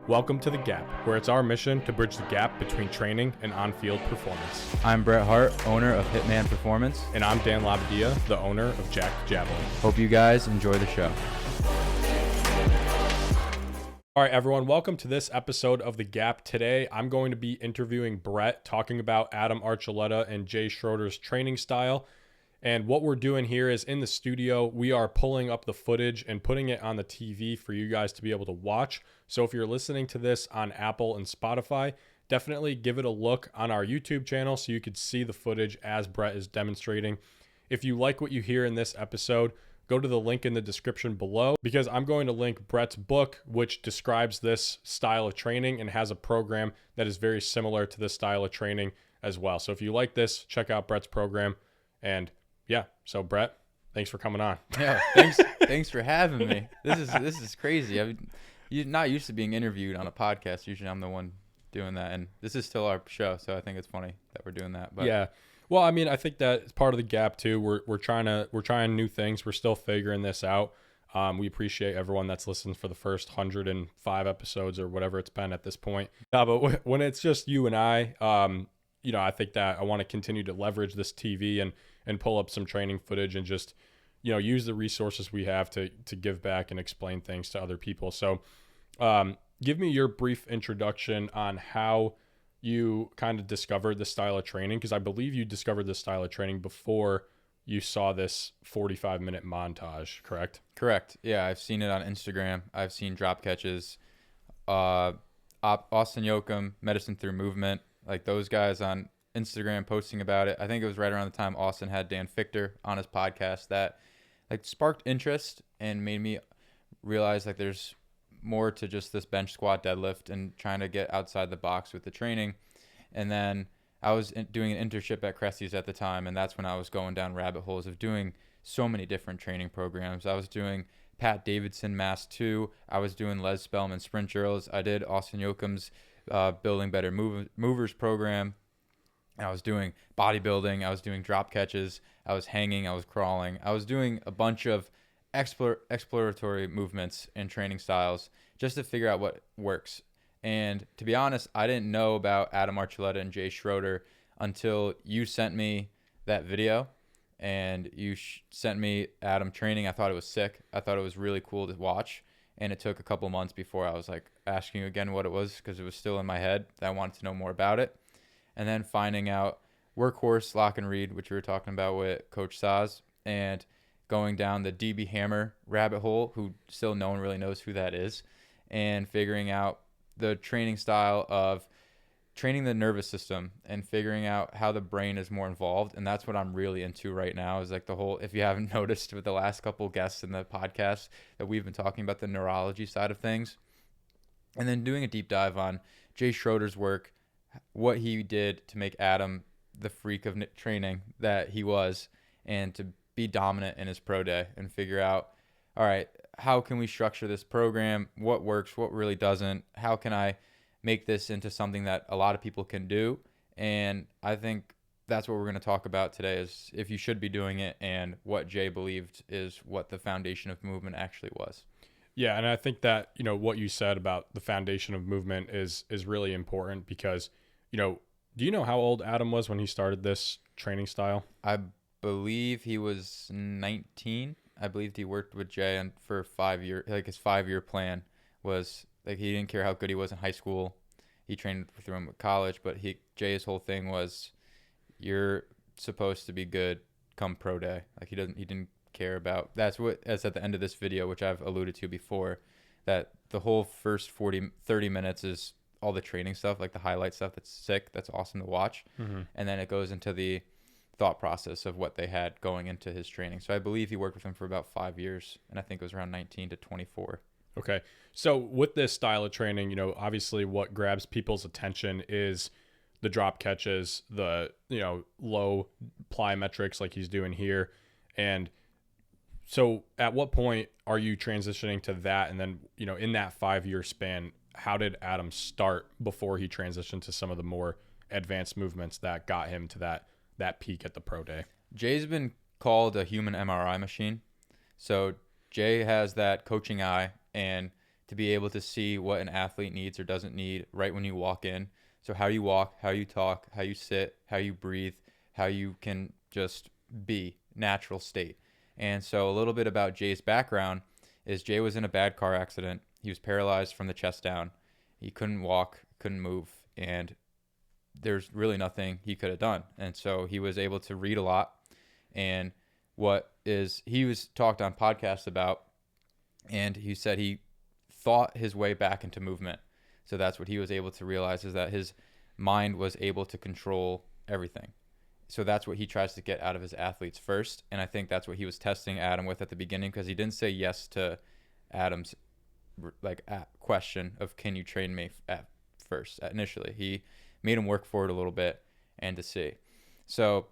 Welcome to The Gap, where it's our mission to bridge the gap between training and on-field performance. I'm Brett Hart, owner of Hitman Performance. And I'm Dan Labadia, the owner of Jack Javelin. Hope you guys enjoy the show. All right, everyone, welcome to this episode of The Gap. Today, I'm going to be interviewing Brett, talking about Adam Archuleta and Jay Schroeder's training style. And what we're doing here is in the studio, we are pulling up the footage and putting it on the TV for you guys to be able to watch. So if you're listening to this on Apple and Spotify, definitely give it a look on our YouTube channel so you could see the footage as Brett is demonstrating. If you like what you hear in this episode, go to the link in the description below because I'm going to link Brett's book, which describes this style of training and has a program that is very similar to this style of training as well. So if you like this, check out Brett's program. And yeah, so Brett, thanks for coming on. Yeah, thanks for having me. This is crazy. You're not used to being interviewed on a podcast. Usually I'm the one doing that, and this is still our show, so I think it's funny that we're doing that. But yeah, well, I mean, I think that it's part of the gap too. We're trying new things. We're still figuring this out. We appreciate everyone that's listened for the first 105 episodes or whatever it's been at this point. But when it's just you and I, I think that I want to continue to leverage this TV and pull up some training footage and just, use the resources we have to give back and explain things to other people. So give me your brief introduction on how you kind of discovered this style of training, because I believe you discovered this style of training before you saw this 45-minute montage, correct? Correct. Yeah, I've seen it on Instagram. I've seen drop catches, Austin Yoakum, Medicine Through Movement, like those guys on Instagram posting about it. I think it was right around the time Austin had Dan Fichter on his podcast that like sparked interest and made me realize like there's more to just this bench squat deadlift and trying to get outside the box with the training. And then I was doing an internship at Kresge's at the time, and that's when I was going down rabbit holes of doing so many different training programs. I was doing Pat Davidson Mass 2. I was doing Les Spellman Sprint Drills. I did Austin Yoakum's Building Better Movers program. I was doing bodybuilding. I was doing drop catches. I was hanging. I was crawling. I was doing a bunch of exploratory movements and training styles just to figure out what works. And to be honest, I didn't know about Adam Archuleta and Jay Schroeder until you sent me that video and you sent me Adam training. I thought it was sick. I thought it was really cool to watch. And it took a couple months before I was like asking you again what it was because it was still in my head that I wanted to know more about it. And then finding out workhorse, lock and read, which we were talking about with Coach Saz, and going down the DB Hammer rabbit hole, who still no one really knows who that is, and figuring out the training style of training the nervous system and figuring out how the brain is more involved. And that's what I'm really into right now is like the whole, if you haven't noticed with the last couple of guests in the podcast that we've been talking about the neurology side of things, and then doing a deep dive on Jay Schroeder's work, what he did to make Adam the freak of training that he was, and to be dominant in his pro day and figure out, all right, how can we structure this program? What works? What really doesn't? How can I make this into something that a lot of people can do? And I think that's what we're going to talk about today is if you should be doing it and what Jay believed is what the foundation of movement actually was. Yeah, and I think that, what you said about the foundation of movement is really important because, do you know how old Adam was when he started this training style? I believe he was 19. I believe he worked with Jay and for 5 years. Like his 5-year plan was like he didn't care how good he was in high school. He trained through him at college, but Jay's whole thing was you're supposed to be good come pro day. Like he didn't care about. That's at the end of this video, which I've alluded to before, that the whole first 30 minutes is all the training stuff, like the highlight stuff that's sick, that's awesome to watch. Mm-hmm. And then it goes into the thought process of what they had going into his training. So I believe he worked with him for about 5 years, and I think it was around 19 to 24. Okay. So with this style of training, obviously what grabs people's attention is the drop catches, the, low plyometrics like he's doing here. And so at what point are you transitioning to that? And then, in that 5-year span, how did Adam start before he transitioned to some of the more advanced movements that got him to that peak at the pro day? Jay's been called a human MRI machine. So Jay has that coaching eye and to be able to see what an athlete needs or doesn't need right when you walk in. So how you walk, how you talk, how you sit, how you breathe, how you can just be natural state. And so a little bit about Jay's background is Jay was in a bad car accident. He was paralyzed from the chest down. He couldn't walk, couldn't move, and there's really nothing he could have done. And so he was able to read a lot. And he was talked on podcasts about, and he said he thought his way back into movement. So that's what he was able to realize, is that his mind was able to control everything. So that's what he tries to get out of his athletes first. And I think that's what he was testing Adam with at the beginning, because he didn't say yes to Adam's question of, can you train me at first initially. He made him work for it a little bit and to see. So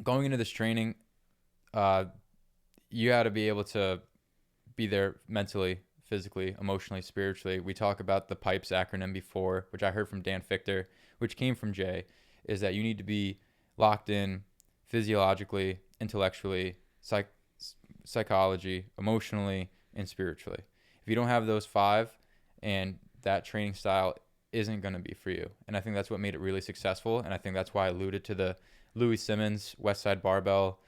going into this training, you got to be able to be there mentally, physically, emotionally, spiritually. We talk about the PIPES acronym before, which I heard from Dan Fichter, which came from Jay, is that you need to be locked in physiologically, intellectually, psychology, emotionally, and spiritually. If you don't have those five, and that training style isn't going to be for you. And I think that's what made it really successful. And I think that's why I alluded to the Louis Simmons West Side Barbell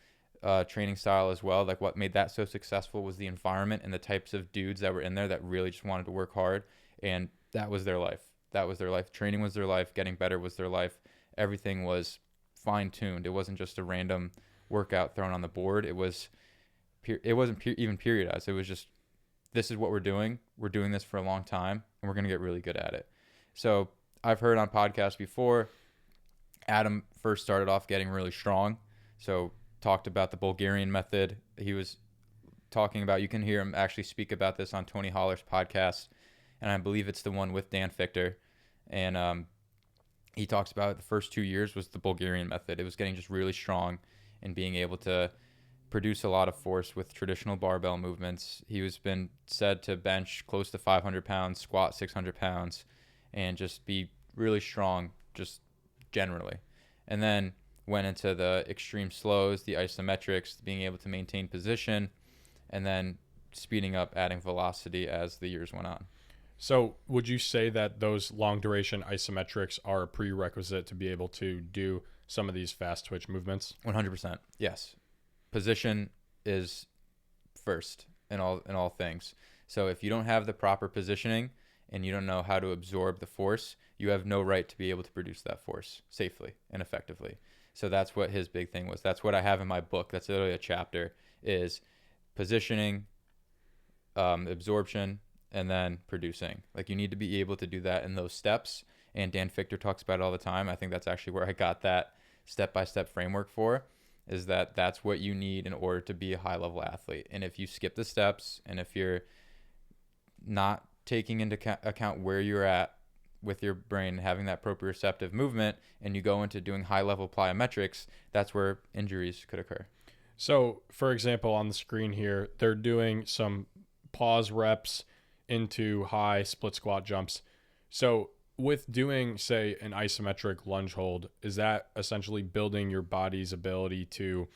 training style as well. Like, what made that so successful was the environment and the types of dudes that were in there that really just wanted to work hard. And that was their life. That was their life. Training was their life. Getting better was their life. Everything was fine-tuned. It wasn't just a random workout thrown on the board. It wasn't even periodized. It was just, this is what we're doing. We're doing this for a long time, and we're going to get really good at it. So I've heard on podcasts before, Adam first started off getting really strong. So talked about the Bulgarian method. He was talking about, you can hear him actually speak about this on Tony Holler's podcast, and I believe it's the one with Dan Fichter. And he talks about the first 2 years was the Bulgarian method. It was getting just really strong and being able to produce a lot of force with traditional barbell movements. He was been said to bench close to 500 pounds, squat 600 pounds, and just be really strong just generally. And then went into the extreme slows, the isometrics, being able to maintain position, and then speeding up, adding velocity as the years went on. So would you say that those long duration isometrics are a prerequisite to be able to do some of these fast twitch movements? 100%. Yes. Position is first in all things. So if you don't have the proper positioning and you don't know how to absorb the force, you have no right to be able to produce that force safely and effectively. So that's what his big thing was. That's what I have in my book. That's literally a chapter, is positioning, absorption, and then producing. Like, you need to be able to do that in those steps. And Dan Fichter talks about it all the time. I think that's actually where I got that step-by-step framework for, is that that's what you need in order to be a high-level athlete. And if you skip the steps, and if you're not taking into account where you're at with your brain, having that proprioceptive movement, and you go into doing high-level plyometrics, that's where injuries could occur. So, for example, on the screen here, they're doing some pause reps into high split squat jumps. So with doing, say, an isometric lunge hold, is that essentially building your body's ability to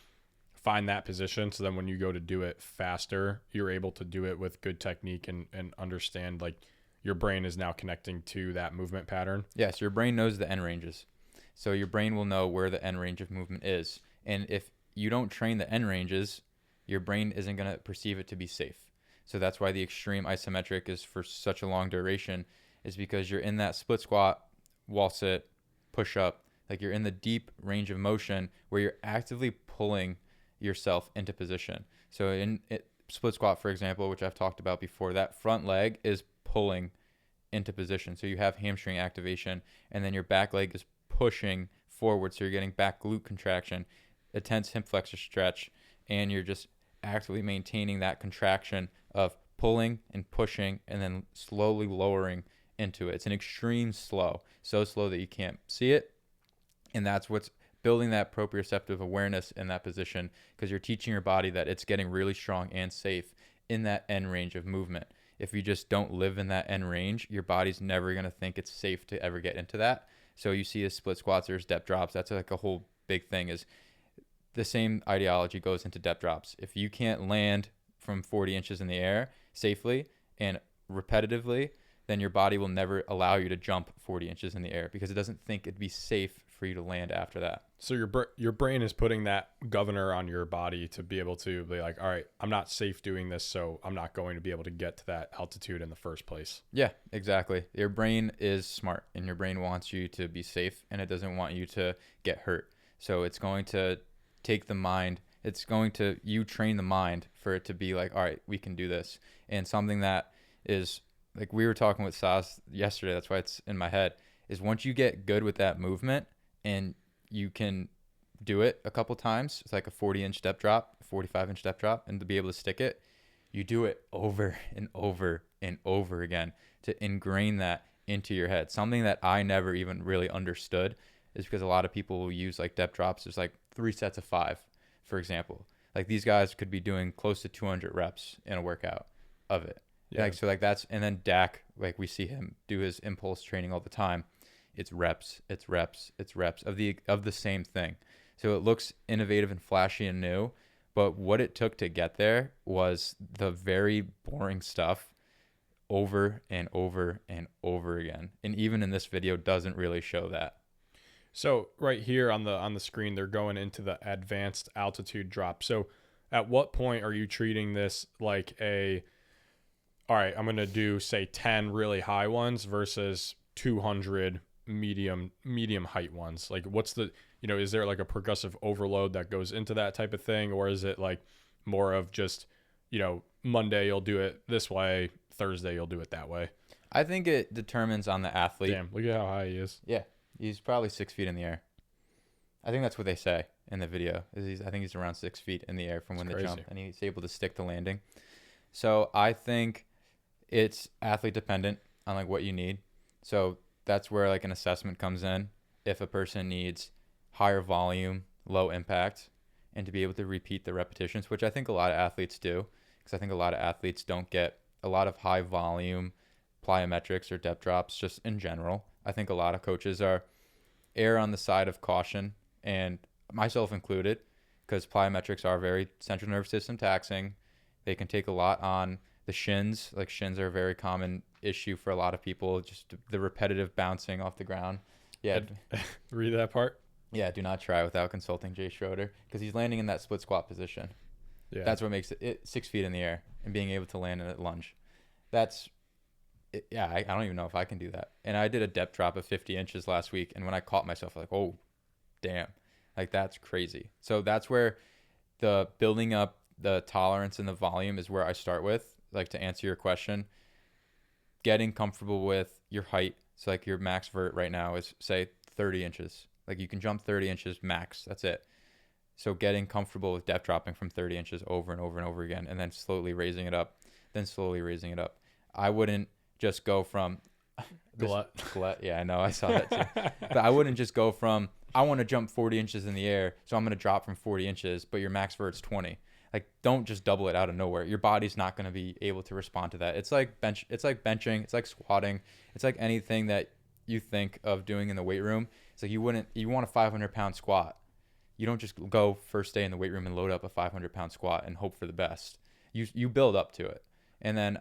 find that position, so then when you go to do it faster, you're able to do it with good technique and understand, like, your brain is now connecting to that movement pattern? Yes, your brain knows the end ranges. So your brain will know where the end range of movement is. And if you don't train the end ranges, your brain isn't going to perceive it to be safe. So that's why the extreme isometric is for such a long duration, is because you're in that split squat, wall sit, push up, like you're in the deep range of motion where you're actively pulling yourself into position. So in split squat, for example, which I've talked about before, that front leg is pulling into position. So you have hamstring activation, and then your back leg is pushing forward. So you're getting back glute contraction, a tense hip flexor stretch, and you're just actively maintaining that contraction of pulling and pushing and then slowly lowering into it. It's an extreme slow, so slow that you can't see it. And that's what's building that proprioceptive awareness in that position, because you're teaching your body that it's getting really strong and safe in that end range of movement. If you just don't live in that end range, your body's never going to think it's safe to ever get into that. So you see as split squats, there's depth drops. That's like a whole big thing, is the same ideology goes into depth drops. If you can't land from 40 inches in the air safely and repetitively, then your body will never allow you to jump 40 inches in the air because it doesn't think it'd be safe for you to land after that. So your brain is putting that governor on your body to be able to be like, all right, I'm not safe doing this, so I'm not going to be able to get to that altitude in the first place. Yeah, exactly. Your brain is smart, and your brain wants you to be safe, and it doesn't want you to get hurt. So it's going to take the mind. It's going to you train the mind for it to be like, all right, we can do this. And something that is like we were talking with Sas yesterday. That's why it's in my head. Is once you get good with that movement and you can do it a couple times, it's like a 40-inch step drop, 45-inch step drop, and to be able to stick it, you do it over and over and over again to ingrain that into your head. Something that I never even really understood is because a lot of people will use like depth drops. There's like 3 sets of 5, for example. Like these guys could be doing close to 200 reps in a workout of it. Yeah. Like, so like that's, and then Dak, like we see him do his impulse training all the time. It's reps of the same thing. So it looks innovative and flashy and new, but what it took to get there was the very boring stuff over and over and over again. And even in this video doesn't really show that. So right here on the screen, they're going into the advanced altitude drop. So at what point are you treating this like all right, I'm going to do say 10 really high ones versus 200 medium height ones? Like what's the, is there like a progressive overload that goes into that type of thing? Or is it like more of just, Monday you'll do it this way, Thursday you'll do it that way? I think it determines on the athlete. Damn, look at how high he is. Yeah, he's probably 6 feet in the air. I think that's what they say in the video. I think he's around 6 feet in the air from when they jump, and he's able to stick the landing. So I think it's athlete dependent on like what you need. So that's where like an assessment comes in. If a person needs higher volume, low impact, and to be able to repeat the repetitions, which I think a lot of athletes do, because I think a lot of athletes don't get a lot of high volume plyometrics or depth drops just in general. I think a lot of coaches err on the side of caution, and myself included, because plyometrics are very central nervous system taxing. They can take a lot on the shins. Like shins are a very common issue for a lot of people, just the repetitive bouncing off the ground. Yeah. Read that part. Yeah, do not try without consulting Jay Schroeder, because he's landing in that split squat position. Yeah. That's what makes it 6 feet in the air and being able to land in a lunge. I don't even know if I can do that. And I did a depth drop of 50 inches last week, and when I caught myself, I was like, oh, damn. Like, that's crazy. So that's where the building up the tolerance and the volume is where I start with, like, to answer your question. Getting comfortable with your height. So, like, your max vert right now is, say, 30 inches. Like, you can jump 30 inches max. That's it. So getting comfortable with depth dropping from 30 inches over and over and over again, and then slowly raising it up, then slowly raising it up. I wouldn't just go from glut. Yeah, I know. I saw that too. But I wouldn't just go from, I want to jump 40 inches in the air, so I'm going to drop from 40 inches, but your max vert's 20. Like, don't just double it out of nowhere. Your body's not going to be able to respond to that. It's like benching. It's like squatting. It's like anything that you think of doing in the weight room. It's like you want a 500-pound squat. You don't just go first day in the weight room and load up a 500-pound squat and hope for the best. You build up to it. And then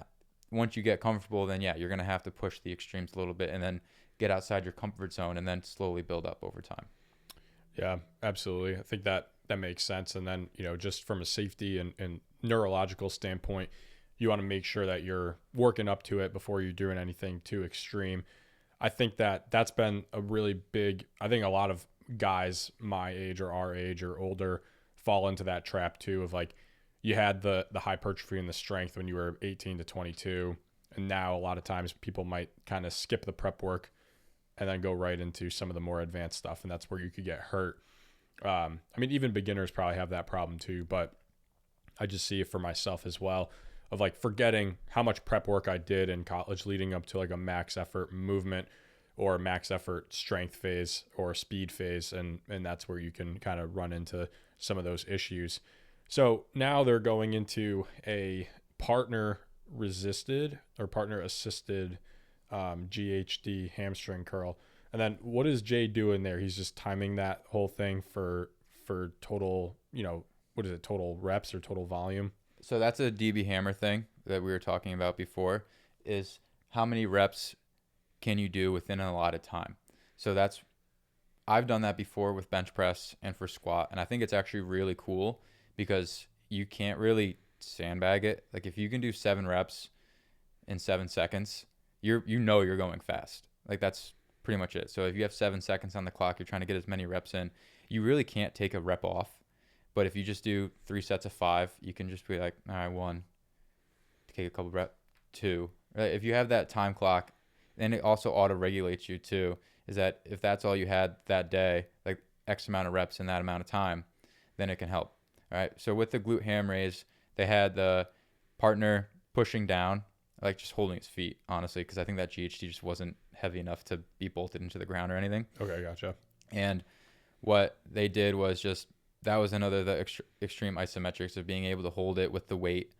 once you get comfortable, then yeah, you're going to have to push the extremes a little bit and then get outside your comfort zone and then slowly build up over time. Yeah, absolutely. I think that makes sense. And then, just from a safety and neurological standpoint, you want to make sure that you're working up to it before you're doing anything too extreme. I think that's been a really big, I think a lot of guys my age or our age or older fall into that trap too, of like, you had the hypertrophy and the strength when you were 18 to 22. And now a lot of times people might kind of skip the prep work and then go right into some of the more advanced stuff. And that's where you could get hurt. I mean, even beginners probably have that problem too, but I just see it for myself as well, of like forgetting how much prep work I did in college leading up to like a max effort movement or max effort strength phase or speed phase. And that's where you can kind of run into some of those issues. So now they're going into a partner resisted or partner assisted GHD hamstring curl. And then what is Jay doing there? He's just timing that whole thing for total, what is it, total reps or total volume? So that's a DB hammer thing that we were talking about before. is how many reps can you do within an allotted time. So I've done that before with bench press and for squat, and I think it's actually really cool because you can't really sandbag it. Like if you can do 7 reps in 7 seconds, you're going fast. Like that's pretty much it. So if you have 7 seconds on the clock, you're trying to get as many reps in. You really can't take a rep off. But if you just do 3 sets of 5, you can just be like, all right, 1, take a couple reps, 2. Right? If you have that time clock, then it also auto-regulates you too. Is that if that's all you had that day, like X amount of reps in that amount of time, then it can help. All right. So with the glute ham raise, they had the partner pushing down, like just holding his feet, honestly, because I think that GHD just wasn't heavy enough to be bolted into the ground or anything. Okay, gotcha. And what they did was just, that was another the extreme isometrics of being able to hold it with the weight,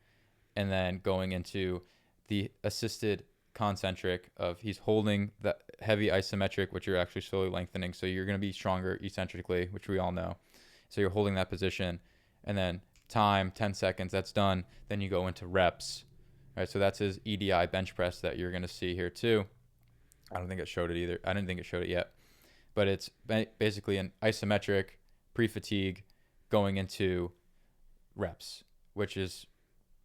and then going into the assisted concentric of he's holding the heavy isometric, which you're actually slowly lengthening. So you're going to be stronger eccentrically, which we all know. So you're holding that position, and then time, 10 seconds, that's done. Then you go into reps. All right, so that's his EDI bench press that you're going to see here too. I don't think it showed it either. I didn't think it showed it yet. But it's basically an isometric pre-fatigue going into reps, which is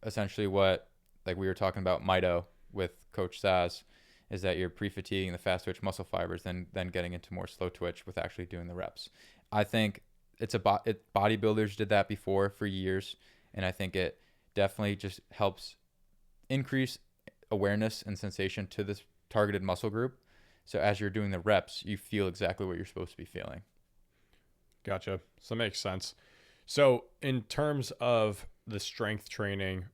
essentially what, like we were talking about Mito with Coach Saz, is that you're pre-fatiguing the fast twitch muscle fibers, then getting into more slow twitch with actually doing the reps. I think bodybuilders did that before for years, and I think it definitely just helps increase awareness and sensation to this targeted muscle group. So as you're doing the reps, you feel exactly what you're supposed to be feeling. Gotcha. So that makes sense. So in terms of the strength training,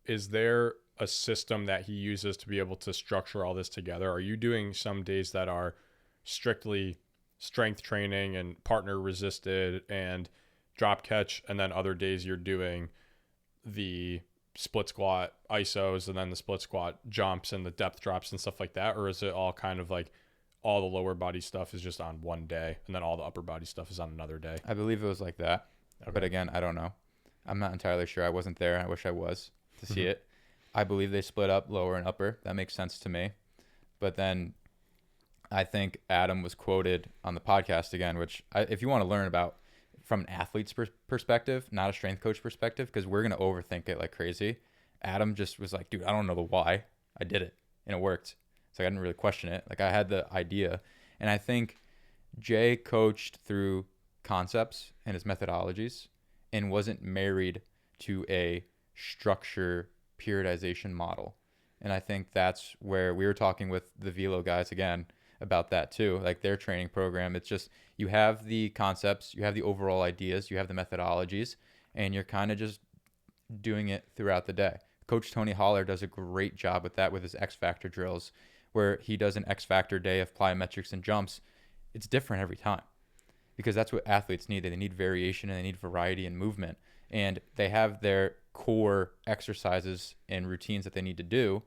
is there a system that he uses to be able to structure all this together? Are you doing some days that are strictly strength training and partner resisted and drop catch, and then other days you're doing the split squat isos and then the split squat jumps and the depth drops and stuff like that? Or is it all kind of like all the lower body stuff is just on one day and then all the upper body stuff is on another day? I believe it was like that. Okay. But again, I don't know. I'm not entirely sure. I wasn't there. I wish I was to see it. I believe they split up lower and upper. That makes sense to me. But then I think Adam was quoted on the podcast again, which if you want to learn about from an athlete's perspective, not a strength coach perspective, because we're going to overthink it like crazy. Adam just was like, dude, I don't know the why. I did it and it worked. So I didn't really question it. Like I had the idea. And I think Jay coached through concepts and his methodologies and wasn't married to a structure periodization model. And I think that's where we were talking with the Velo guys again about that too. Like their training program, it's just you have the concepts, you have the overall ideas, you have the methodologies, and you're kind of just doing it throughout the day. Coach Tony Holler does a great job with that with his X Factor drills, where he does an X Factor day of plyometrics and jumps. It's different every time because that's what athletes need. They need variation and they need variety and movement. And they have their core exercises and routines that they need to do.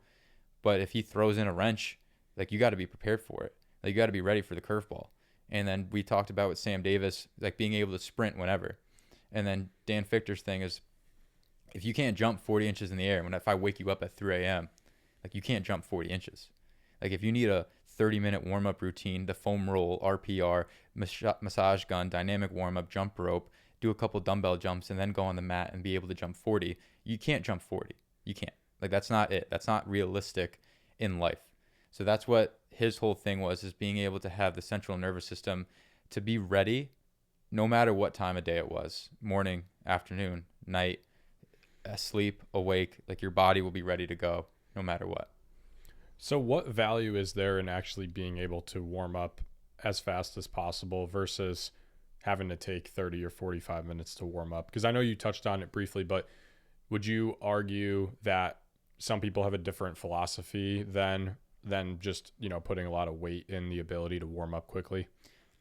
But if he throws in a wrench, like you got to be prepared for it. Like you got to be ready for the curveball. And then we talked about with Sam Davis, like being able to sprint whenever. And then Dan Fichter's thing is, if you can't jump 40 inches in the air, if I wake you up at 3 a.m., like you can't jump 40 inches. Like if you need a 30-minute warm-up routine, the foam roll, RPR, massage gun, dynamic warm-up, jump rope, do a couple dumbbell jumps, and then go on the mat and be able to jump 40, you can't jump 40. You can't. Like that's not it. That's not realistic in life. So that's what his whole thing was, is being able to have the central nervous system to be ready no matter what time of day it was, morning, afternoon, night, asleep, awake, like your body will be ready to go no matter what. So what value is there in actually being able to warm up as fast as possible versus having to take 30 or 45 minutes to warm up? Because I know you touched on it briefly, but would you argue that some people have a different philosophy than just, putting a lot of weight in the ability to warm up quickly?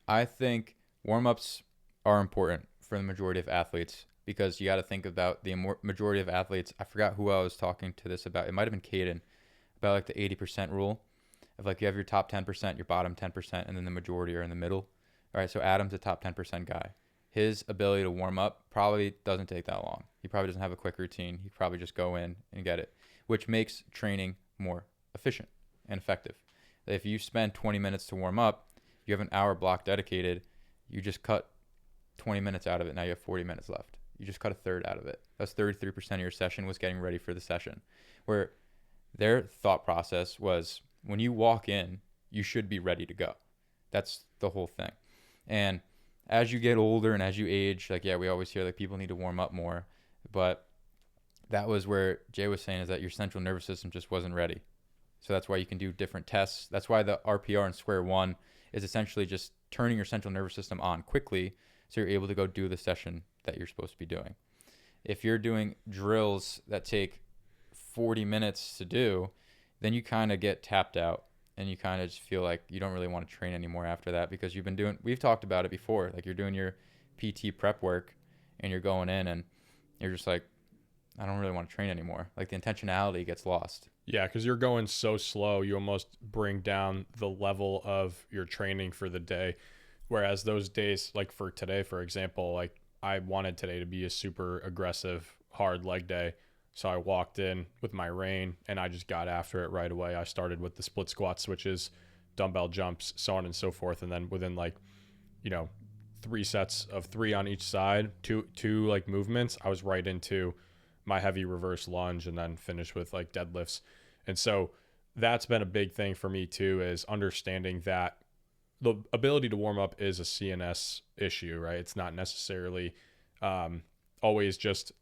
I think warm-ups are important for the majority of athletes because you got to think about the majority of athletes. I forgot who I was talking to this about. It might have been Caden, about like the 80% rule of like you have your top 10%, your bottom 10%, and then the majority are in the middle. All right, so Adam's a top 10% guy. His ability to warm up probably doesn't take that long. He probably doesn't have a quick routine. He probably just go in and get it, which makes training more efficient and effective. If you spend 20 minutes to warm up, you have an hour block dedicated, you just cut 20 minutes out of it. Now you have 40 minutes left. You just cut a third out of it. That's 33% of your session was getting ready for the session. Where their thought process was, when you walk in, you should be ready to go. That's the whole thing. And as you get older and as you age, like, yeah, we always hear like people need to warm up more, but that was where Jay was saying, is that your central nervous system just wasn't ready. So that's why you can do different tests. That's why the RPR in square one is essentially just turning your central nervous system on quickly so you're able to go do the session that you're supposed to be doing. If you're doing drills that take 40 minutes to do, then you kind of get tapped out and you kind of just feel like you don't really want to train anymore after that, because we've talked about it before, like you're doing your PT prep work and you're going in and you're just like, I don't really want to train anymore. Like the intentionality gets lost. Yeah, because you're going so slow, you almost bring down the level of your training for the day. Whereas those days, like for today, for example, like I wanted today to be a super aggressive, hard leg day. So I walked in with my rein and I just got after it right away. I started with the split squat switches, dumbbell jumps, so on and so forth. And then within 3 sets of 3 on each side, two like movements, I was right into my heavy reverse lunge and then finish with like deadlifts. And so that's been a big thing for me too, is understanding that the ability to warm up is a CNS issue, right? It's not necessarily always just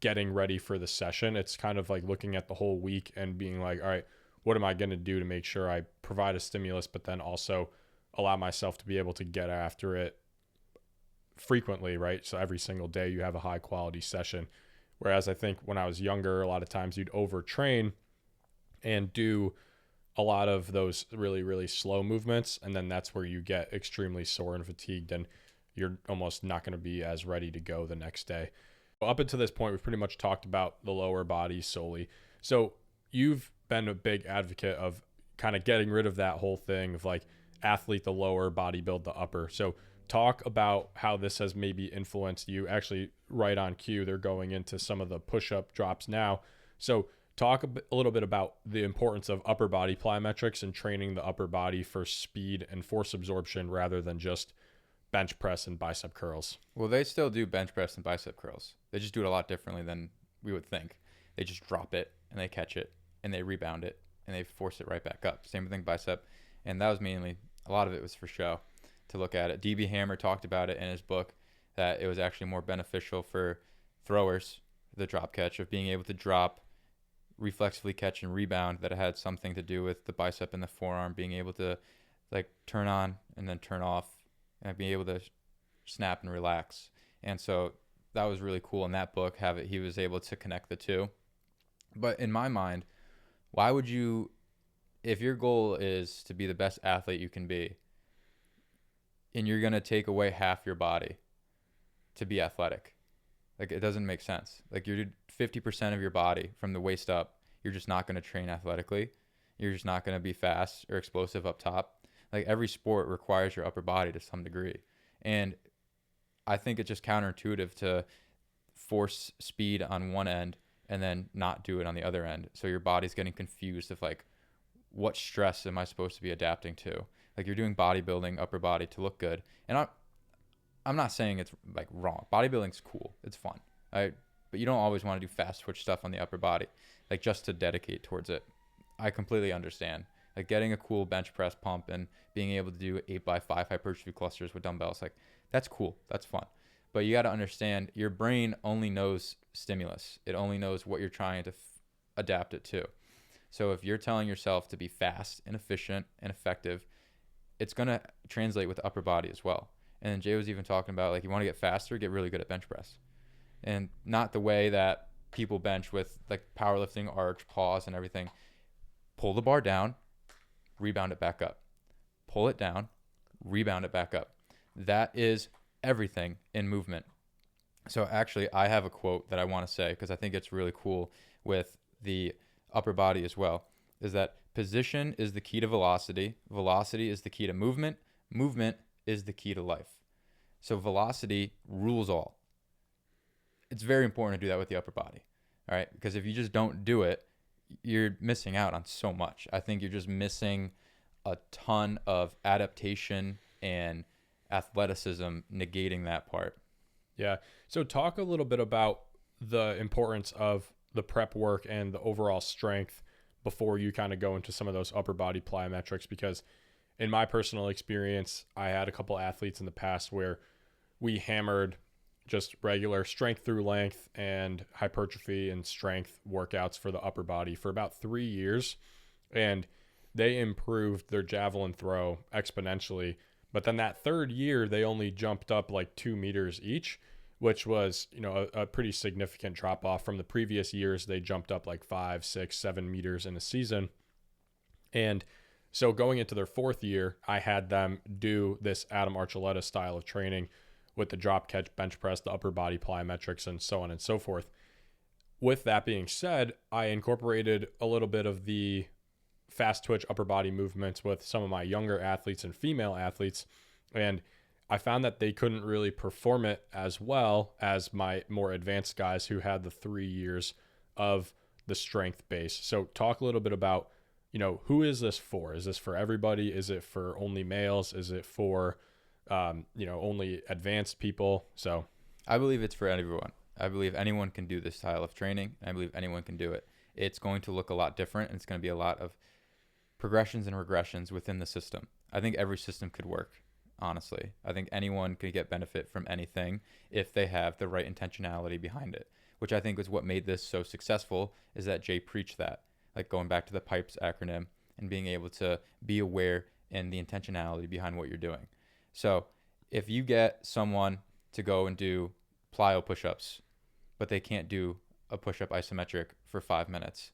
getting ready for the session. It's kind of like looking at the whole week and being like, all right, what am I going to do to make sure I provide a stimulus, but then also allow myself to be able to get after it frequently, right? So every single day you have a high quality session. Whereas I think when I was younger, a lot of times you'd overtrain and do a lot of those really, really slow movements. And then that's where you get extremely sore and fatigued, and you're almost not going to be as ready to go the next day. Up until this point, we've pretty much talked about the lower body solely. So you've been a big advocate of kind of getting rid of that whole thing of like athlete the lower, bodybuild the upper. So talk about how this has maybe influenced you. Actually, right on cue, they're going into some of the push-up drops now. So talk a little bit about the importance of upper body plyometrics and training the upper body for speed and force absorption rather than just bench press and bicep curls. Well, they still do bench press and bicep curls. They just do it a lot differently than we would think. They just drop it and they catch it and they rebound it and they force it right back up. Same thing bicep. And that was mainly, a lot of it was for show, to look at it. DB Hammer talked about it in his book, that it was actually more beneficial for throwers, the drop catch, of being able to drop, reflexively catch and rebound, that it had something to do with the bicep and the forearm being able to like turn on and then turn off and being able to snap and relax. And so that was really cool in that book, he was able to connect the two. But in my mind, why would you, if your goal is to be the best athlete you can be, and you're going to take away half your body to be athletic, like it doesn't make sense. Like you're 50% of your body from the waist up, you're just not going to train athletically. You're just not going to be fast or explosive up top. Like every sport requires your upper body to some degree. And I think it's just counterintuitive to force speed on one end and then not do it on the other end. So your body's getting confused of like, what stress am I supposed to be adapting to? Like you're doing bodybuilding, upper body to look good. And I'm not saying it's like wrong. Bodybuilding's cool. It's fun. But you don't always want to do fast twitch stuff on the upper body, like just to dedicate towards it. I completely understand. Like getting a cool bench press pump and being able to do 8x5 hypertrophy clusters with dumbbells, like that's cool. That's fun. But you got to understand, your brain only knows stimulus. It only knows what you're trying to adapt it to. So if you're telling yourself to be fast and efficient and effective, it's going to translate with the upper body as well. And then Jay was even talking about, like, you want to get faster, get really good at bench press. And not the way that people bench with like powerlifting, arch, pause and everything. Pull the bar down, rebound it back up. Pull it down, rebound it back up. That is everything in movement. So actually, I have a quote that I want to say because I think it's really cool with the upper body as well, is that position is the key to velocity. Velocity is the key to movement. Movement is the key to life. So velocity rules all. It's very important to do that with the upper body, all right? Because if you just don't do it, you're missing out on so much. I think you're just missing a ton of adaptation and athleticism negating that part. Yeah. So talk a little bit about the importance of the prep work and the overall strength before you kind of go into some of those upper body plyometrics, because in my personal experience, I had a couple athletes in the past where we hammered just regular strength through length and hypertrophy and strength workouts for the upper body for about 3 years. And they improved their javelin throw exponentially. But then that third year, they only jumped up like 2 meters each, which was, a pretty significant drop off from the previous years. They jumped up like 5, 6, 7 meters in a season. And so going into their fourth year, I had them do this Adam Archuleta style of training with the drop catch, bench press, the upper body plyometrics, and so on and so forth. With that being said, I incorporated a little bit of the fast twitch upper body movements with some of my younger athletes and female athletes, and I found that they couldn't really perform it as well as my more advanced guys who had the 3 years of the strength base. So talk a little bit about, who is this for? Is this for everybody? Is it for only males? Is it for only advanced people? So I believe it's for everyone. I believe anyone can do this style of training. I believe anyone can do it. It's going to look a lot different, and it's going to be a lot of progressions and regressions within the system. I think every system could work, honestly. I think anyone could get benefit from anything if they have the right intentionality behind it, which I think is what made this so successful, is that Jay preached that, like going back to the PIPES acronym and being able to be aware and the intentionality behind what you're doing. So if you get someone to go and do plyo push-ups, but they can't do a push-up isometric for 5 minutes,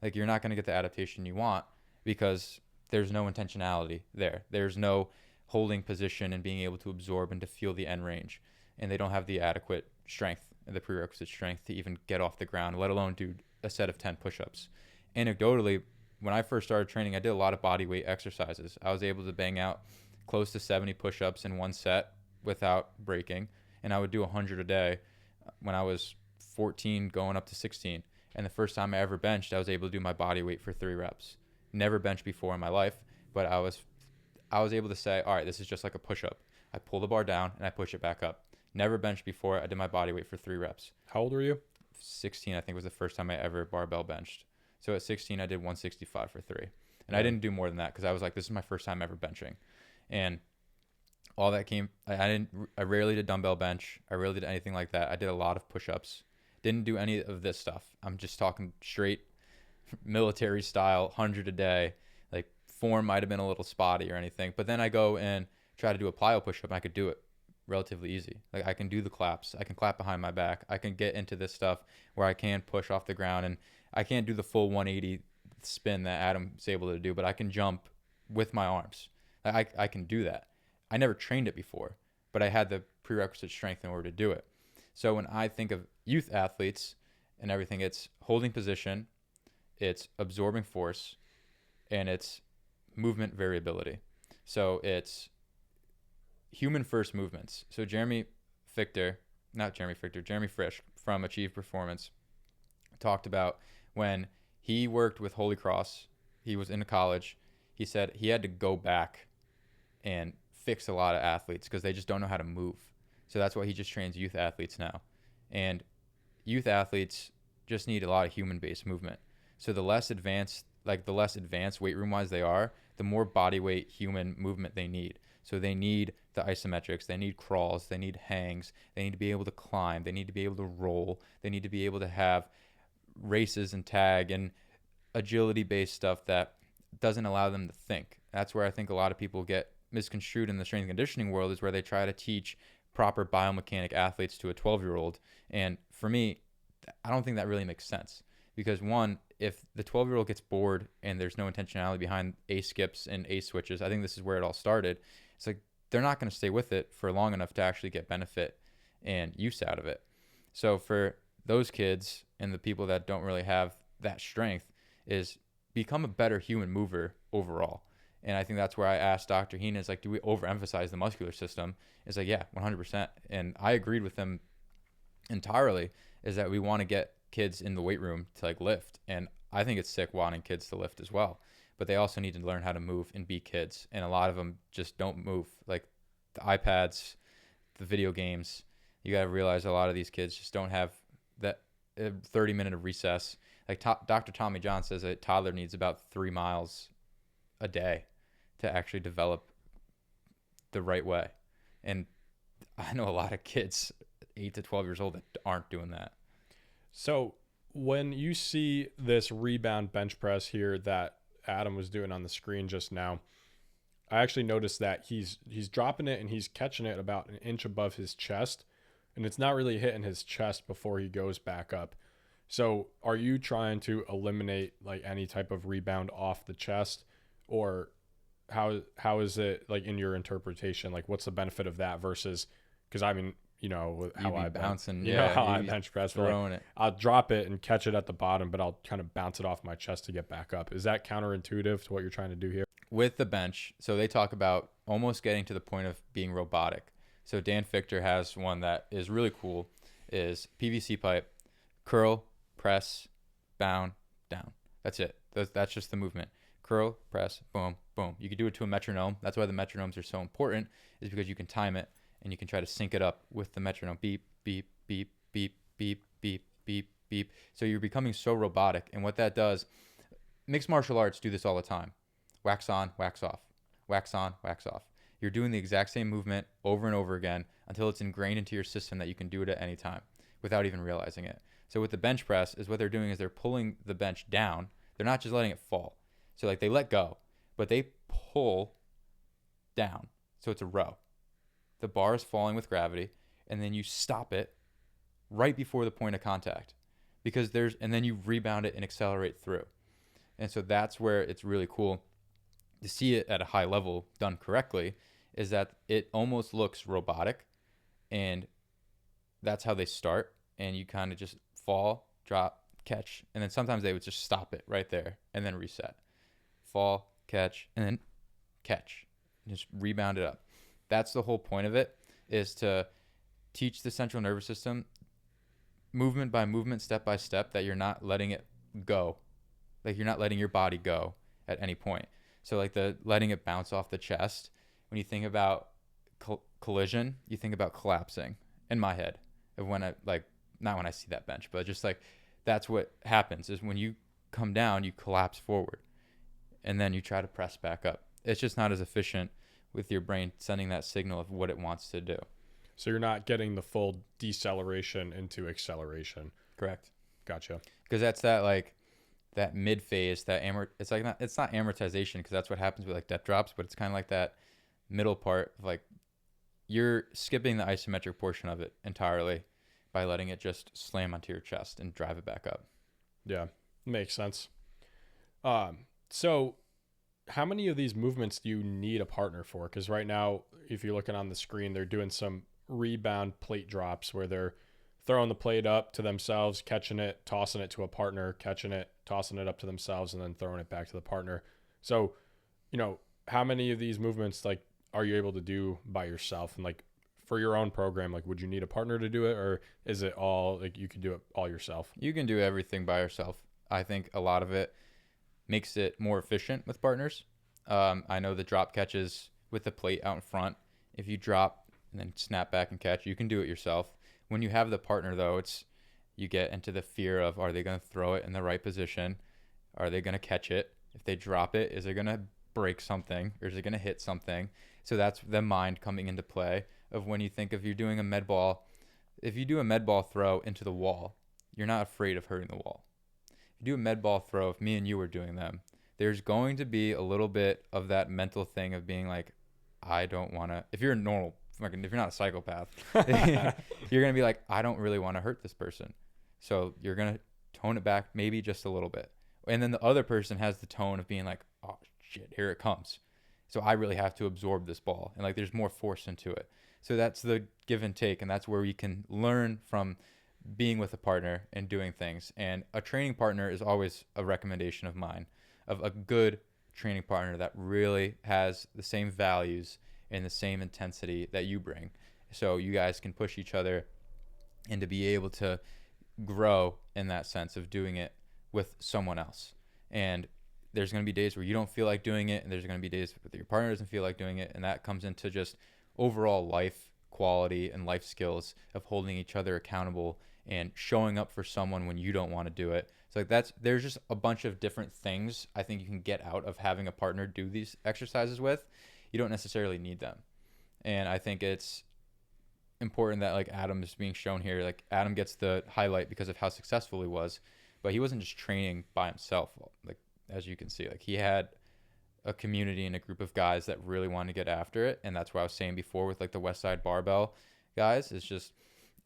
like you're not going to get the adaptation you want because there's no intentionality there. There's no holding position and being able to absorb and to feel the end range. And they don't have the adequate strength, the prerequisite strength to even get off the ground, let alone do a set of 10 push-ups. Anecdotally, when I first started training, I did a lot of body weight exercises. I was able to bang out close to 70 push-ups in one set without breaking, and I would do 100 a day when I was 14 going up to 16. And the first time I ever benched, I was able to do my body weight for 3 reps. Never benched before in my life, but I was able to say, all right, this is just like a push-up. I pull the bar down and I push it back up. Never benched before. I did my body weight for 3 reps. How old were you? 16, I think, was the first time I ever barbell benched. So at 16, I did 165 for 3. And I didn't do more than that because I was like, this is my first time ever benching. And all that came, I rarely did dumbbell bench. I rarely did anything like that. I did a lot of push-ups. Didn't do any of this stuff. I'm just talking straight military style, 100 a day. Like form might have been a little spotty or anything. But then I go and try to do a plyo push-up and I could do it relatively easy. Like I can do the claps. I can clap behind my back. I can get into this stuff where I can push off the ground, and I can't do the full 180 spin that Adam's able to do, but I can jump with my arms. I can do that. I never trained it before, but I had the prerequisite strength in order to do it. So when I think of youth athletes and everything, it's holding position, it's absorbing force, and it's movement variability. So it's human first movements. So Jeremy Frisch from Achieve Performance talked about when he worked with Holy Cross, he was in college, he said he had to go back and fix a lot of athletes because they just don't know how to move. So that's why he just trains youth athletes now. And youth athletes just need a lot of human-based movement. So the less advanced weight room-wise they are, the more body weight human movement they need. So they need the isometrics, they need crawls, they need hangs, they need to be able to climb, they need to be able to roll, they need to be able to have races and tag and agility-based stuff that doesn't allow them to think. That's where I think a lot of people get misconstrued in the strength and conditioning world, is where they try to teach proper biomechanic athletes to a 12-year-old. And for me, I don't think that really makes sense. Because one, if the 12-year-old gets bored and there's no intentionality behind A skips and A switches, I think this is where it all started. It's like they're not going to stay with it for long enough to actually get benefit and use out of it. So for those kids and the people that don't really have that strength, is become a better human mover overall. And I think that's where I asked Dr. Heenan, is like, do we overemphasize the muscular system? It's like, yeah, 100%. And I agreed with him entirely, is that we want to get kids in the weight room to like lift. And I think it's sick wanting kids to lift as well, but they also need to learn how to move and be kids. And a lot of them just don't move. Like the iPads, the video games, you got to realize a lot of these kids just don't have that 30-minute of recess. Like Dr. Tommy John says a toddler needs about 3 miles a day to actually develop the right way. And I know a lot of kids 8 to 12 years old that aren't doing that. So when you see this rebound bench press here that Adam was doing on the screen just now, I actually noticed that he's dropping it and he's catching it about an inch above his chest, and it's not really hitting his chest before he goes back up. So are you trying to eliminate like any type of rebound off the chest, or how is it like in your interpretation? Like what's the benefit of that versus, because I mean, you know how I bouncing, how I bench press, throwing like, it. I'll drop it and catch it at the bottom, but I'll kind of bounce it off my chest to get back up. Is that counterintuitive to what you're trying to do here? With the bench, so they talk about almost getting to the point of being robotic. So Dan Fichter has one that is really cool, is PVC pipe, curl, press, bound, down. That's it. That's just the movement. Curl, press, boom, boom. You can do it to a metronome. That's why the metronomes are so important, is because you can time it and you can try to sync it up with the metronome. Beep, beep, beep, beep, beep, beep, beep, beep. So you're becoming so robotic. And what that does, mixed martial arts do this all the time. Wax on, wax off. Wax on, wax off. You're doing the exact same movement over and over again until it's ingrained into your system that you can do it at any time without even realizing it. So with the bench press, is what they're doing is they're pulling the bench down. They're not just letting it fall. So like they let go, but they pull down. So it's a row. The bar is falling with gravity, and then you stop it right before the point of contact, and then you rebound it and accelerate through. And so that's where it's really cool to see it at a high level done correctly, is that it almost looks robotic, and that's how they start. And you kind of just fall, drop, catch, and then sometimes they would just stop it right there and then reset. Fall, catch, and then catch. Just rebound it up. That's the whole point of it, is to teach the central nervous system movement by movement, step by step, that you're not letting it go. Like you're not letting your body go at any point. So like the letting it bounce off the chest, when you think about collision, you think about collapsing in my head. Of when not when I see that bench, but just like that's what happens, is when you come down, you collapse forward and then you try to press back up. It's just not as efficient with your brain sending that signal of what it wants to do. So you're not getting the full deceleration into acceleration. Correct. Gotcha. Because that's that mid phase, it's not amortization, because that's what happens with like depth drops, but it's kind of like that middle part of like you're skipping the isometric portion of it entirely by letting it just slam onto your chest and drive it back up. Yeah, makes sense. So how many of these movements do you need a partner for? Because right now, if you're looking on the screen, they're doing some rebound plate drops where they're throwing the plate up to themselves, catching it, tossing it to a partner, catching it, tossing it up to themselves, and then throwing it back to the partner. So, how many of these movements like are you able to do by yourself? And like for your own program, like would you need a partner to do it, or is it all like you can do it all yourself? You can do everything by yourself. I think a lot of it makes it more efficient with partners. I know the drop catches with the plate out in front. If you drop and then snap back and catch, you can do it yourself. When you have the partner, though, you get into the fear of, are they going to throw it in the right position? Are they going to catch it? If they drop it, is it going to break something, or is it going to hit something? So that's the mind coming into play of when you think if you're doing a med ball. If you do a med ball throw into the wall, you're not afraid of hurting the wall. If you do a med ball throw, if me and you were doing them, there's going to be a little bit of that mental thing of being like, I don't want to, if you're normal, if you're not a psychopath, you're going to be like, I don't really want to hurt this person. So you're going to tone it back maybe just a little bit. And then the other person has the tone of being like, oh shit, here it comes. So I really have to absorb this ball. And like, there's more force into it. So that's the give and take. And that's where we can learn from being with a partner and doing things. And a training partner is always a recommendation of mine, of a good training partner that really has the same values and the same intensity that you bring. So you guys can push each other and to be able to grow in that sense of doing it with someone else. And there's going to be days where you don't feel like doing it, and there's going to be days where your partner doesn't feel like doing it, and that comes into just overall life quality and life skills of holding each other accountable and showing up for someone when you don't want to do it. So like there's just a bunch of different things I think you can get out of having a partner do these exercises with. You don't necessarily need them. And I think it's important that like Adam is being shown here. Like Adam gets the highlight because of how successful he was, but he wasn't just training by himself. Like as you can see, like he had a community and a group of guys that really wanted to get after it. And that's what I was saying before with like the West Side Barbell guys. It's just,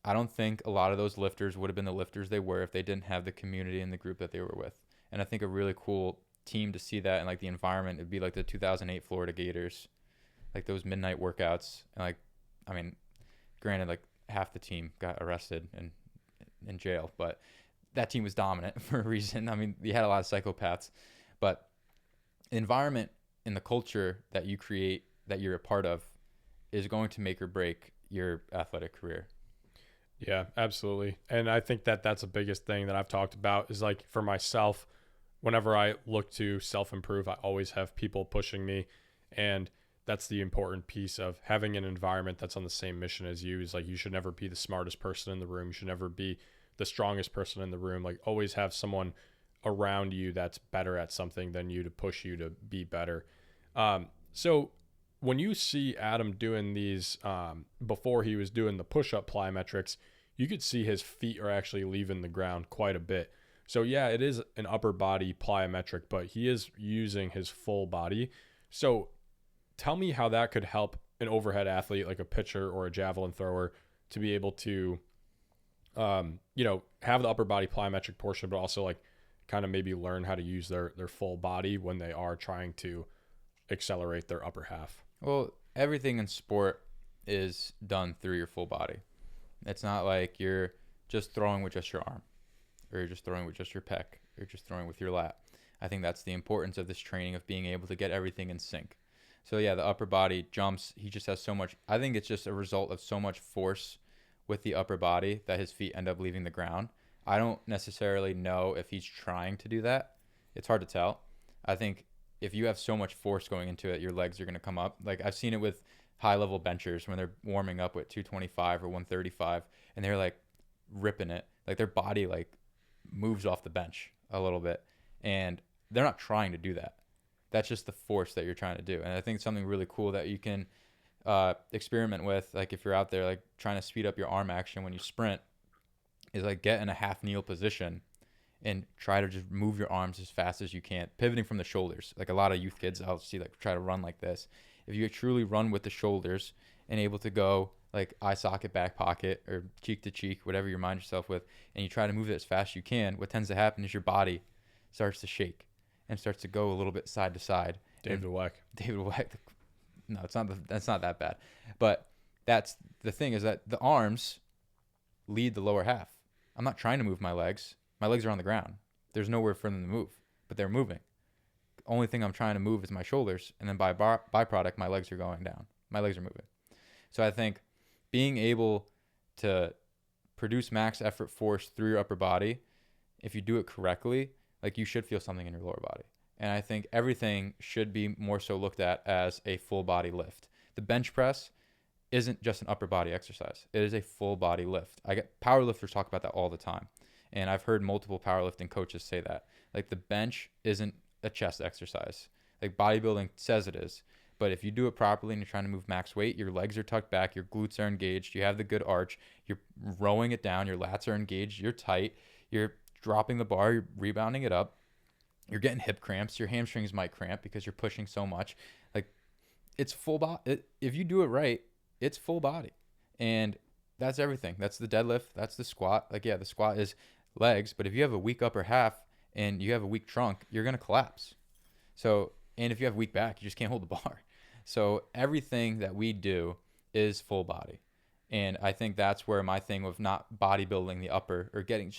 I don't think a lot of those lifters would have been the lifters they were if they didn't have the community and the group that they were with. And I think a really cool team to see that, and like the environment, it'd be like the 2008 Florida Gators, like those midnight workouts. And like, I mean, granted, like half the team got arrested and in jail, but that team was dominant for a reason. I mean, you had a lot of psychopaths, but the environment and the culture that you create, that you're a part of, is going to make or break your athletic career. Yeah, absolutely. And I think that that's the biggest thing that I've talked about is like for myself, whenever I look to self-improve, I always have people pushing me. And that's the important piece of having an environment that's on the same mission as you. Is like, you should never be the smartest person in the room. You should never be the strongest person in the room. Like always have someone around you that's better at something than you to push you to be better. So when you see Adam doing these, before he was doing the push-up plyometrics, you could see his feet are actually leaving the ground quite a bit. So yeah, it is an upper body plyometric, but he is using his full body. So tell me how that could help an overhead athlete like a pitcher or a javelin thrower to be able to, have the upper body plyometric portion, but also like kind of maybe learn how to use their full body when they are trying to accelerate their upper half. Well, everything in sport is done through your full body. It's not like you're just throwing with just your arm, or you're just throwing with just your pec, or just throwing with your lat. I think that's the importance of this training, of being able to get everything in sync. So yeah, the upper body jumps, he just has so much. I think it's just a result of so much force with the upper body that his feet end up leaving the ground. I don't necessarily know if he's trying to do that. It's hard to tell. I think if you have so much force going into it, your legs are going to come up. Like I've seen it with high level benchers when they're warming up with 225 or 135 and they're like ripping it. Like their body like moves off the bench a little bit, and they're not trying to do that. That's just the force that you're trying to do. And I think it's something really cool that you can experiment with. Like if you're out there like trying to speed up your arm action when you sprint, is like get in a half kneel position and try to just move your arms as fast as you can, pivoting from the shoulders. Like a lot of youth kids I'll see like try to run like this. If you truly run with the shoulders and able to go like eye socket, back pocket, or cheek to cheek, whatever you remind yourself with, and you try to move it as fast as you can, what tends to happen is your body starts to shake and starts to go a little bit side to side. David Weck. No, that's not that bad. But that's the thing, is that the arms lead the lower half. I'm not trying to move my legs. My legs are on the ground. There's nowhere for them to move, but they're moving. The only thing I'm trying to move is my shoulders, and then by byproduct, my legs are going down. My legs are moving. So I think being able to produce max effort force through your upper body, if you do it correctly, like you should feel something in your lower body. And I think everything should be more so looked at as a full body lift. The bench press isn't just an upper body exercise. It is a full body lift. I get powerlifters talk about that all the time. And I've heard multiple powerlifting coaches say that. Like the bench isn't a chest exercise. Like bodybuilding says it is. But if you do it properly and you're trying to move max weight, your legs are tucked back, your glutes are engaged, you have the good arch, you're rowing it down, your lats are engaged, you're tight, you're dropping the bar, you're rebounding it up, you're getting hip cramps, your hamstrings might cramp because you're pushing so much. Like it's full body. If you do it right, it's full body. And that's everything. That's the deadlift, that's the squat. Like yeah, the squat is legs, but if you have a weak upper half and you have a weak trunk, you're going to collapse. So, and if you have weak back, you just can't hold the bar. So everything that we do is full body. And I think that's where my thing of not bodybuilding the upper, or getting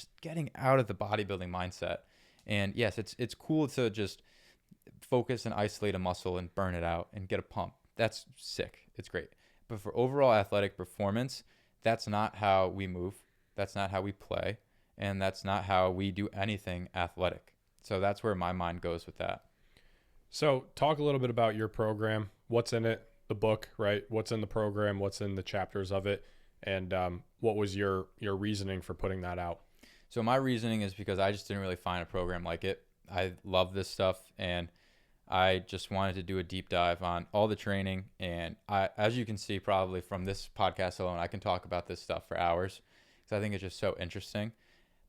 out of the bodybuilding mindset. And yes, it's cool to just focus and isolate a muscle and burn it out and get a pump. That's sick. It's great. But for overall athletic performance, that's not how we move. That's not how we play. And that's not how we do anything athletic. So that's where my mind goes with that. So talk a little bit about your program. What's in it? The book, right? What's in the program? What's in the chapters of it? And what was your reasoning for putting that out? So my reasoning is because I just didn't really find a program like it. I love this stuff, and I just wanted to do a deep dive on all the training. And as you can see probably from this podcast alone, I can talk about this stuff for hours because I think it's just so interesting.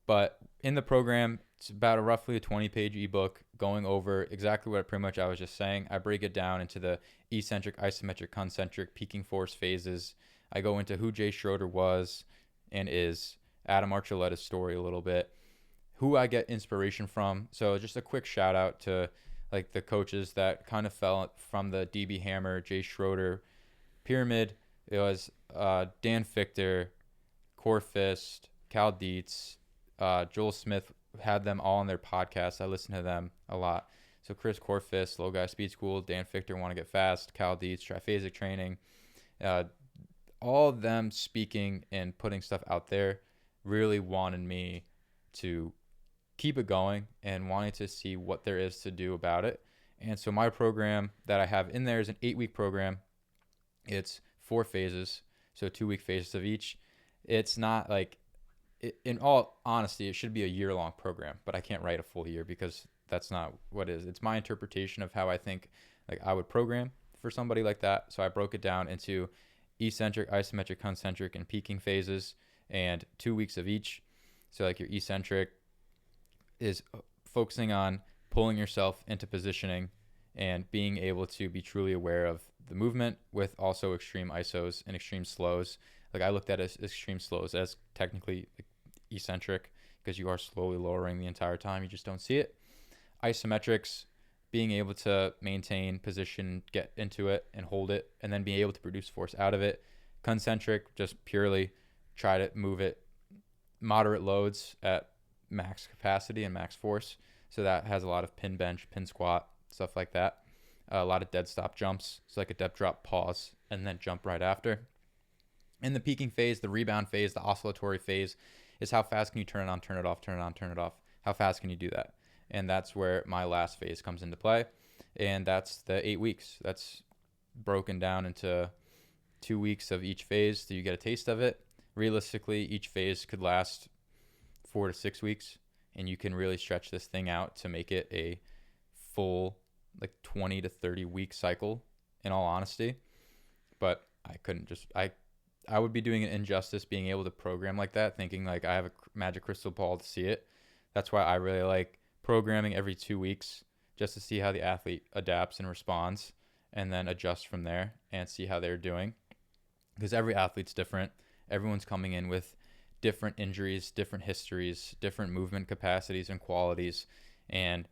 But in the program, it's about roughly a 20-page ebook going over exactly what pretty much I was just saying. I break it down into the eccentric, isometric, concentric, peaking force phases. I go into who Jay Schroeder was and is, Adam Archuleta's story a little bit, who I get inspiration from. So just a quick shout out to like the coaches that kind of fell from the DB Hammer, Jay Schroeder pyramid. It was Dan Fichter, Core Fist, Cal Dietz, Joel Smith had them all on their podcast. I listen to them a lot. So Chris Corfist, Low Guy Speed School, Dan Fichter, Want to Get Fast, Cal Dietz, Triphasic Training, all of them speaking and putting stuff out there really wanted me to keep it going and wanting to see what there is to do about it. And so my program that I have in there is an 8-week program. It's 4 phases, so 2-week phases of each. It's not like, in all honesty, it should be a year-long program, but I can't write a full year because that's not what it is. It's my interpretation of how I think like I would program for somebody like that. So I broke it down into eccentric, isometric, concentric, and peaking phases, and 2 weeks of each. So like your eccentric is focusing on pulling yourself into positioning and being able to be truly aware of the movement with also extreme isos and extreme slows. Like I looked at as extreme slows as technically eccentric because you are slowly lowering the entire time. You just don't see it. Isometrics, being able to maintain position, get into it and hold it, and then being able to produce force out of it. Concentric, just purely try to move it moderate loads at max capacity and max force. So that has a lot of pin bench, pin squat, stuff like that. A lot of dead stop jumps. So like a depth drop, pause, and then jump right after. In the peaking phase, the rebound phase, the oscillatory phase is how fast can you turn it on, turn it off, turn it on, turn it off. How fast can you do that? And that's where my last phase comes into play. And that's the 8 weeks. That's broken down into 2 weeks of each phase so you get a taste of it. Realistically, each phase could last 4 to 6 weeks, and you can really stretch this thing out to make it a full like 20 to 30 week cycle, in all honesty. But I couldn't just, I would be doing an injustice being able to program like that, thinking like I have a magic crystal ball to see it. That's why I really like programming every 2 weeks, just to see how the athlete adapts and responds, and then adjust from there and see how they're doing. Because every athlete's different. Everyone's coming in with different injuries, different histories, different movement capacities and qualities. And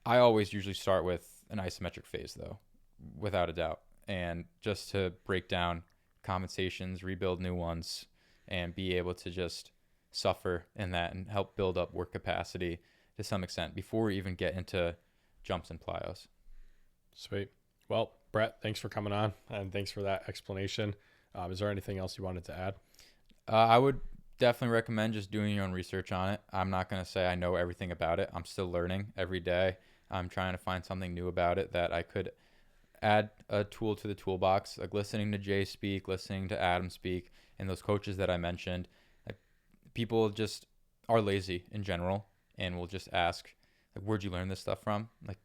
I always usually start with an isometric phase, though, without a doubt. And just to break down compensations, rebuild new ones, and be able to just suffer in that and help build up work capacity to some extent before we even get into jumps and plyos. Sweet. Well, Brett, thanks for coming on, and thanks for that explanation. Is there anything else you wanted to add? I would definitely recommend just doing your own research on it. I'm not going to say I know everything about it. I'm still learning every day. I'm trying to find something new about it that I could add a tool to the toolbox, like listening to Jay speak, listening to Adam speak, and those coaches that I mentioned. Like, people just are lazy in general and will just ask, like, where'd you learn this stuff from? Like,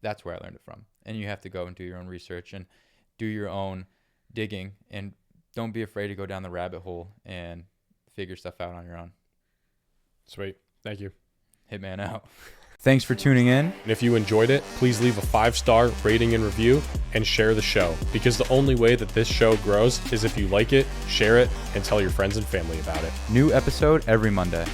that's where I learned it from. And you have to go and do your own research and do your own digging, and don't be afraid to go down the rabbit hole and figure stuff out on your own. Sweet. Thank you. Hitman out. Thanks for tuning in. And if you enjoyed it, please leave a 5-star rating and review and share the show, because the only way that this show grows is if you like it, share it, and tell your friends and family about it. New episode every Monday.